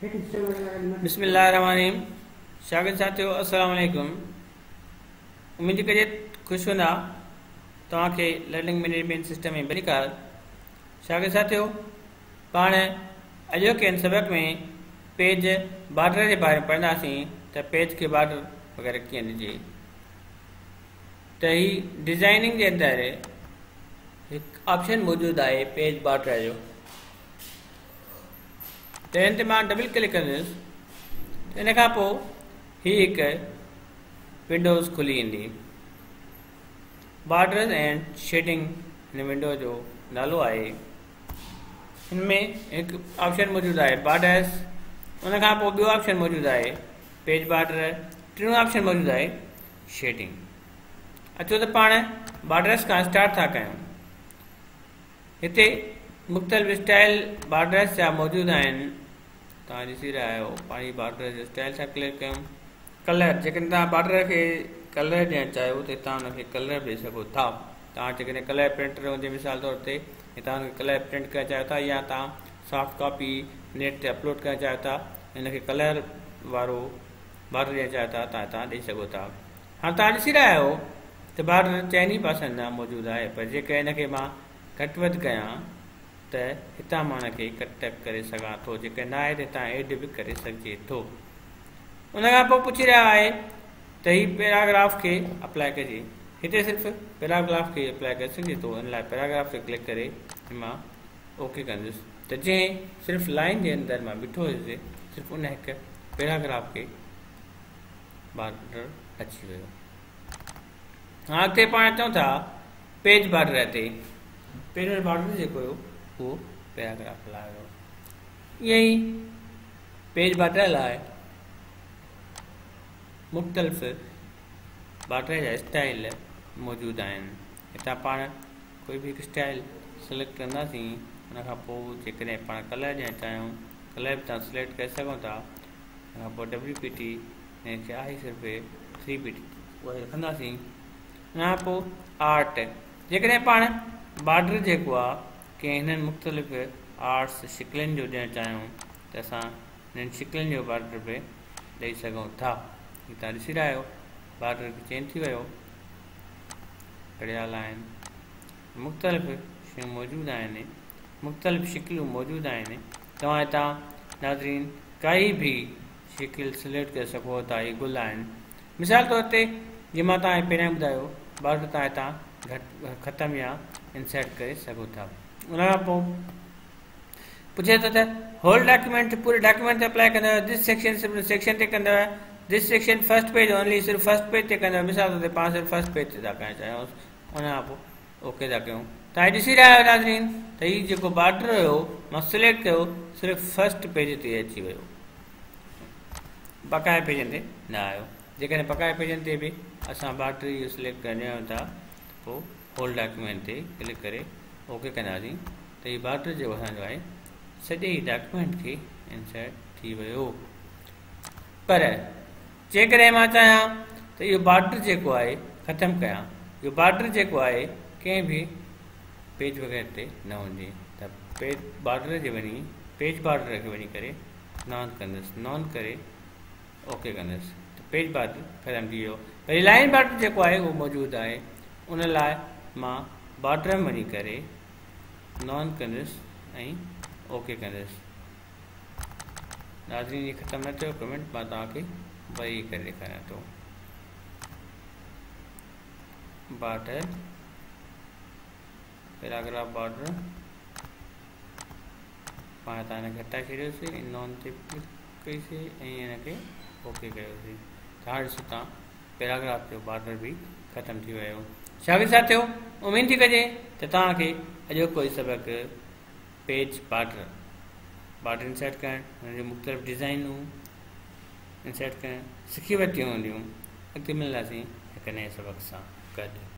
बिस्मिल्लाहिर्रहमानिर्रहीम। शागिर्द साथियों अस्सलाम वालेकुम। उम्मीद कजे खुश हूंदा तव्हांखे लर्निंग मैनेजमेंट सिस्टम में बरिकार। शागिर्द साथियों पाण अॼोके हिन सबक में पेज बॉर्डर के बारे में पढ़ंदासीं त पेज के बॉर्डर वग़ैरह कीअं ॾिजे। त ही डिज़ाइनिंग के अंदर एक ऑप्शन मौजूद है पेज बॉर्डर जो। तो इन ते मां डबल क्लिक कंदुसि तो इन खां पोइ ही एक विंडोज़ खुली ईंदी। बॉर्डर्स एंड शेडिंग हिन विंडो जो नालो आहे। इनमें एक ऑप्शन मौजूद है बॉर्डर्स, उन खां पोइ ॿियो ऑप्शन मौजूद है पेज बॉर्डर, टियों ऑप्शन मौजूद है शेडिंग। अचो त पाण बॉर्डर्स का स्टार्ट था कयूं। हिते मुख़्तलिफ़ स्टाइल बॉर्डर्स जा मौजूद आहिनि। तव्हां ॾिसी रहिया आहियो पाणी बॉर्डर जो स्टाइल सां क्लिक कयूं। कलर जेकॾहिं तव्हां बॉर्डर के कलर ॾियणु चाहियो त तव्हां हुनखे कलर ॾेई सघो था। तव्हां जेकॾहिं कलर प्रिंटर हुजे मिसाल तौर ते तव्हां हुनखे कलर प्रिंट करणु चाहियो था या तव्हां सॉफ्ट कॉपी नेट ते अपलोड करणु चाहियो था, हिनखे कलर वारो बॉर्डर ॾियणु चाहियो था तव्हां ॾेई सघो था। हाणे तव्हां ॾिसी रहिया आहियो त बॉर्डर चइनी पासनि खां मौजूदु आहे, पर जेकर हिनखे मां घटि वधि कयां त हितां मां हुनखे कट करे सघां थो, जेकर न आहे त हितां एड बि करे सघिजे थो। उन खां पोइ पुछी रहिया आहे त ही पैराग्राफ खे अप्लाई कजे। हिते सिर्फ़ु पैराग्राफ खे अप्लाई करे सघिजे थो। इन लाइ पैराग्राफ ते क्लिक करे मां ओके कंदुसि त जंहिं सिर्फ़ु लाइन जे अंदरि मां बीठो हुयुसि सिर्फ़ु उन हिकु पैराग्राफ खे बॉर्डर अची वियो। हाणे अॻिते पाण चऊं था पेज बॉर्डर ते। पेज बॉर्डर जेको हुयो वो पैराग्राफ लाइ हुयो। ईअं ई पेज बॉर्डर लाइ मुख़्तलिफ़ बॉर्डर जा स्टाइल मौजूद आहिनि। हितां पाण कोई भी हिकु स्टाइल सिलेक्ट कंदासीं। उन खां पोइ जेकॾहिं पाण कलर ॾियणु चाहियूं कलर बि तव्हां सिलेक्ट करे सघो था। उन खां पोइ WPT हिनखे आहे सिर्फ़ु 3PT उहा रखंदासीं। उन खां पोइ आर्ट, जेकॾहिं पाण बॉर्डर जेको आहे कंहिं हिननि मुख़्तलिफ़ आर्ट्स शिकलनि जो ॾियणु चाहियूं त असां हिननि शिकलनि जो बॉर्डर बि ॾेई सघूं था। हीअ तव्हां ॾिसी रहिया आहियो बॉर्डर बि चेंज थी वियो। घड़ियाल आहिनि, मुख़्तलिफ़ शयूं मौजूदु आहिनि, मुख़्तलिफ़ शिकलूं मौजूदु आहिनि। तव्हां हितां नाज़रीन काई भी शिकिल सिलेक्ट करे सघो था। इहे गुल आहिनि। मिसाल तौर ते जीअं मां तव्हांखे पहिरियां ॿुधायो बॉर्डर तव्हां हितां ख़तमु या इंसर्ट करे सघो था। उन खां पोइ पुछे थो त होल डॉक्यूमेंट पूरे डॉक्यूमेंट ते अप्लाई कंदव, दिस सेक्शन सिर्फ़ु सेक्शन ते कंदव, this section first page only सिर्फ़ु फर्स्ट पेज ते कंदव। मिसाल तौर ते पाण सिर्फ़ु फर्स्ट पेज ते था करणु चाहियूं। उन खां पोइ ओके था कयूं। तव्हां ॾिसी रहिया आहियो नाज़रीन त हीउ जेको बॉर्डर हुयो मां सिलेक्ट कयो सिर्फ़ु फर्स्ट पेज ते अची वियो, बक़ाया पेजनि ते न आयो। जेकॾहिं बक़ाया पेजनि ते बि असां बॉर्डर इहो सिलेक्ट करणु चाहियूं था पोइ होल डॉक्यूमेंट ते क्लिक करे ओके कंदासीं त हीउ बॉर्डर जेको असांजो आहे सॼे ई डॉक्यूमेंट खे इंसर्ट थी वियो। पर जेकॾहिं मां चाहियां त इहो बॉर्डर जेको आहे ख़तमु कयां, इहो बॉर्डर जेको आहे कंहिं बि पेज वग़ैरह ते न हुजे त पेज बॉर्डर जे वञी पेज बॉर्डर खे वञी करे नॉन कंदुसि, नॉन करे ओके कंदुसि त पेज बॉर्डर ख़तमु थी वियो। वरी लाइन बॉर्डर जेको आहे उहो मौजूदु आहे। उन लाइ मां बॉर्डर में वञी करे नॉन कंदुसि ऐं ओके कंदुसि। नाज़रीन ये ख़तमु न थियो कमेंट मां तव्हांखे वरी करे ॾेखारियां थो। बॉर्डर पैराग्राफ बॉर्डर पाण तव्हां हिनखे हटाए छॾियोसीं, नॉन ते क्लिक कईसीं ऐं हिनखे ओके कयोसीं। हाणे ॾिसो तव्हां पैराग्राफ जो बॉर्डर बि ख़तमु थी वियो। शागिर्द साथियों उमेद थी कजे त तव्हांखे अॼोको सबक़ पेज बॉर्डर इंसर्ट करणु, हुनजी मुख़्तलिफ़ डिज़ाइनूं इंसर्ट करणु सिखी वरितियूं हूंदियूं। अॻिते मिलंदासीं हिकु नए सबक़ सां गॾु।